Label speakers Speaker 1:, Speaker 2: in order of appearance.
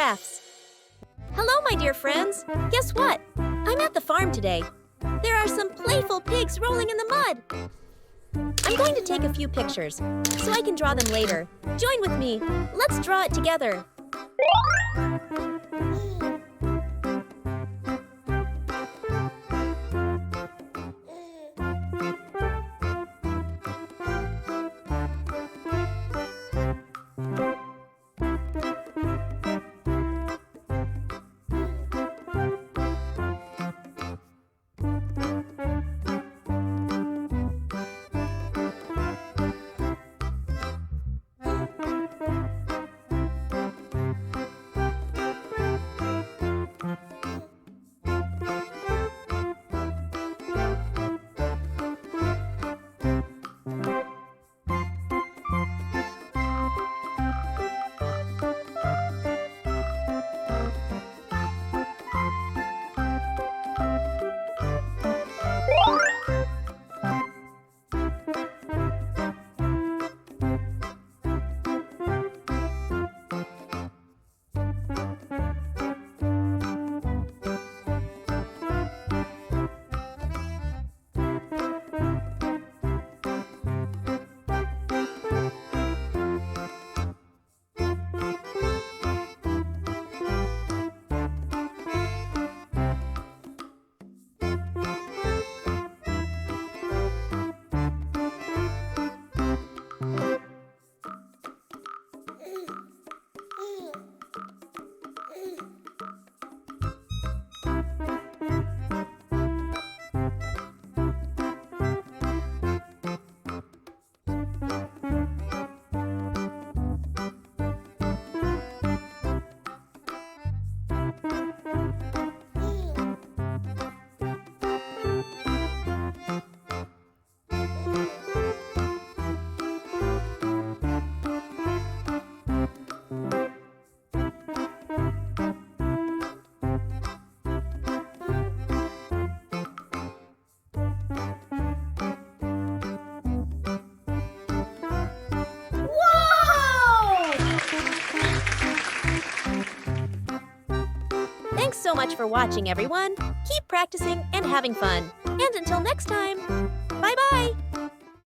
Speaker 1: crafts. Hello, my dear friends. Guess what? I'm at the farm today. There are some playful pigs rolling in the mud. I'm going to take a few pictures so I can draw them later. Join with me. Let's draw it together. Thanks so much for watching, everyone. Keep practicing and having fun. And until next time, bye-bye.